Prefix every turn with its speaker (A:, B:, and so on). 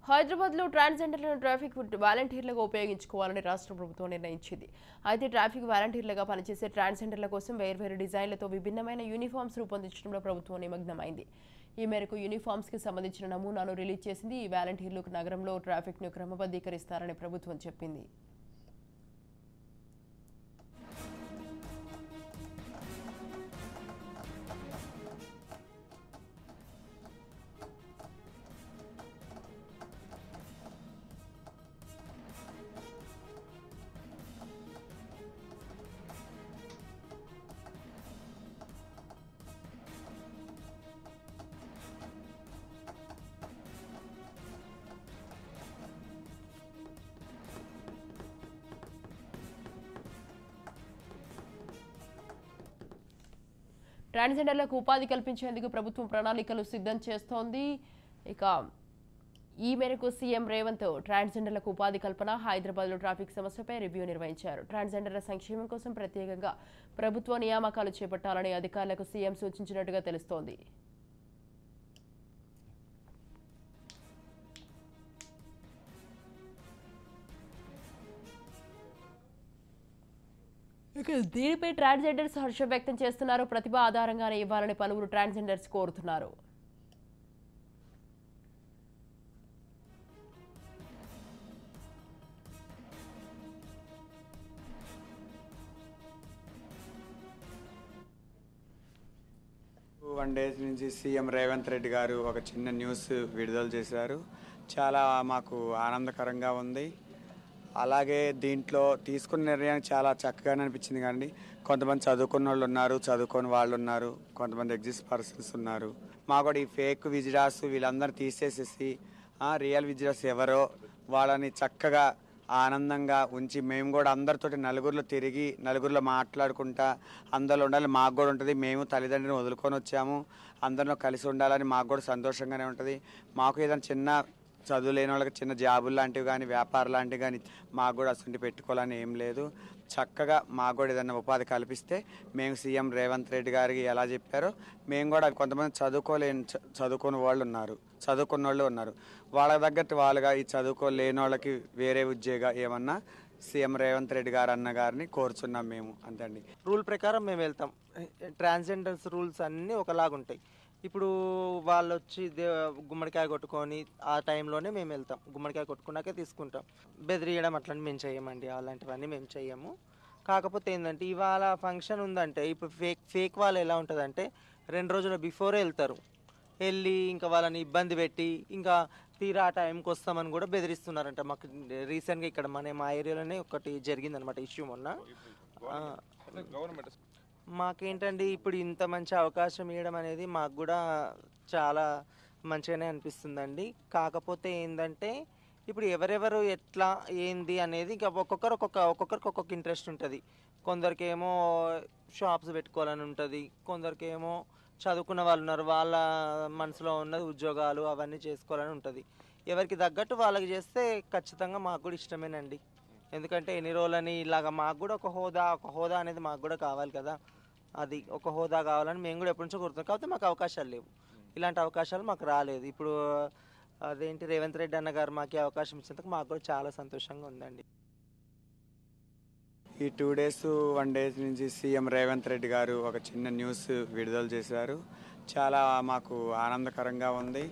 A: హైదరాబాద్లో ట్రాన్స్జెండర్లను ట్రాఫిక్ వాలంటీర్లుగా ఉపయోగించుకోవాలని రాష్ట్ర ప్రభుత్వం నిర్ణయించింది. అయితే ట్రాఫిక్ వాలంటీర్లుగా పనిచేసే ట్రాన్స్జెండర్ల కోసం వేర్వేరు డిజైన్లతో విభిన్నమైన యూనిఫామ్స్ రూపొందించడంలో ప్రభుత్వం నిమగ్నమైంది. ఈ మేరకు యూనిఫామ్స్కి సంబంధించిన నమూనాను రిలీజ్ చేసింది. ఈ వాలంటీర్లు నగరంలో ట్రాఫిక్ను క్రమబద్ధీకరిస్తారని ప్రభుత్వం చెప్పింది. ట్రాన్స్జెండర్లకు ఉపాధి కల్పించేందుకు ప్రభుత్వం ప్రణాళికలు సిద్ధం చేస్తోంది. ఇక ఈ మేరకు సీఎం రేవంత్ ట్రాన్స్జెండర్లకు ఉపాధి కల్పన, హైదరాబాద్లో ట్రాఫిక్ సమస్యపై రివ్యూ నిర్వహించారు. ట్రాన్స్జెండర్ల సంక్షేమం కోసం ప్రత్యేకంగా ప్రభుత్వ నియామకాలు చేపట్టాలని అధికారులకు సీఎం సూచించినట్టుగా తెలుస్తోంది. దీనిపై ట్రాన్స్జెండర్స్ హర్షం వ్యక్తం చేస్తున్నారు. ప్రతిభ ఆధారంగానే ఇవ్వాలని పలువురు ట్రాన్స్జెండర్స్ కోరుతున్నారు.
B: వన్ డేస్ నుంచి సీఎం రేవంత్ రెడ్డి గారు ఒక చిన్న న్యూస్ విడుదల చేశారు. చాలా మాకు ఆనందకరంగా ఉంది. అలాగే దీంట్లో తీసుకున్న నిర్ణయం చాలా చక్కగానే అనిపించింది. కానీ కొంతమంది చదువుకున్న వాళ్ళు ఉన్నారు, చదువుకొని వాళ్ళు ఉన్నారు, కొంతమంది ఎగ్జిస్ట్ పర్సన్స్ ఉన్నారు. మా కూడా ఈ ఫేక్ విజిటార్స్ వీళ్ళందరూ తీసేసేసి రియల్ విజిటార్స్ ఎవరో వాళ్ళని చక్కగా ఆనందంగా ఉంచి మేము కూడా అందరితోటి నలుగురిలో తిరిగి నలుగురిలో మాట్లాడుకుంటా అందరిలో ఉండాలి. మాకు కూడా ఉంటుంది. మేము తల్లిదండ్రులను వదులుకొని వచ్చాము, అందరిలో కలిసి ఉండాలని మాకు కూడా సంతోషంగానే ఉంటుంది. మాకు ఏదైనా చిన్న చదువు లేని వాళ్ళకి చిన్న జాబులు లాంటివి కానీ వ్యాపారం లాంటివి కానీ మాకు కూడా అసలు పెట్టుకోవాలని ఏం లేదు. చక్కగా మాకు కూడా ఏదైనా ఉపాధి కల్పిస్తే మేము సీఎం రేవంత్ రెడ్డి గారికి ఎలా చెప్పారో మేము కూడా కొంతమంది చదువుకున్న వాళ్ళు ఉన్నారు, చదువుకున్న వాళ్ళు ఉన్నారు. వాళ్ళ తగ్గట్టు వాళ్ళగా ఈ చదువుకోలేని వాళ్ళకి వేరే ఉద్యోగ ఏమన్నా సీఎం రేవంత్ రెడ్డి గారు అన్న గారిని కోరుచున్నాం మేము. అంతండి.
C: రూల్ ప్రకారం మేము వెళ్తాం. ట్రాన్స్జెండర్స్ రూల్స్ అన్నీ ఒకలాగుంటాయి. ఇప్పుడు వాళ్ళు వచ్చి గుమ్మడికాయ కొట్టుకొని ఆ టైంలోనే మేము వెళ్తాం. గుమ్మడికాయ కొట్టుకున్నాకే తీసుకుంటాం. బెదిరియడం అట్లాంటి మేము చేయమండి. అలాంటివన్నీ మేము చెయ్యము. కాకపోతే ఏంటంటే ఇవాళ ఫంక్షన్ ఉందంటే ఇప్పుడు ఫేక్ వాళ్ళు ఎలా ఉంటుందంటే 2 రోజుల బిఫోరే వెళ్తారు. వెళ్ళి ఇంకా వాళ్ళని ఇబ్బంది పెట్టి ఇంకా తీరా ఆ టైంకి వస్తామని కూడా బెదిరిస్తున్నారంట. మాకు రీసెంట్గా ఇక్కడ మా ఏరియాలోనే ఒకటి జరిగిందనమాట ఇష్యూ మొన్న. మాకేంటండి ఇప్పుడు ఇంత మంచి అవకాశం ఇవ్వడం అనేది మాకు కూడా చాలా మంచిగానే అనిపిస్తుందండి. కాకపోతే ఏంటంటే ఇప్పుడు ఎవరెవరు ఎట్లా ఏంది అనేది ఇంకా ఒక్కొక్కరికి ఒక్కొక్క ఇంట్రెస్ట్ ఉంటుంది. కొందరికేమో షాప్స్ పెట్టుకోవాలని ఉంటుంది, కొందరికేమో చదువుకున్న వాళ్ళు ఉన్నారు, వాళ్ళ మనసులో ఉన్నది ఉద్యోగాలు అవన్నీ చేసుకోవాలని ఉంటుంది. ఎవరికి తగ్గట్టు వాళ్ళకి చేస్తే ఖచ్చితంగా మాకు కూడా ఇష్టమేనండి. ఎందుకంటే ఎన్ని రోజులని ఇలాగ మాకు కూడా ఒక హోదా అనేది మాకు కూడా కావాలి కదా. అది ఒక హోదా కావాలని మేము కూడా ఎప్పటి నుంచో కోరుతున్నాం. కాకపోతే మాకు అవకాశాలు లేవు. ఇలాంటి అవకాశాలు మాకు రాలేదు. ఇప్పుడు అదేంటి రేవంత్ రెడ్డి అన్న గారు మాకు అవకాశం ఇచ్చినందుకు మాకు కూడా చాలా సంతోషంగా ఉందండి.
B: ఈ 2 డేస్ 1 డేస్ నుంచి సీఎం రేవంత్ రెడ్డి గారు ఒక చిన్న న్యూస్ విడుదల చేశారు. చాలా మాకు ఆనందకరంగా ఉంది.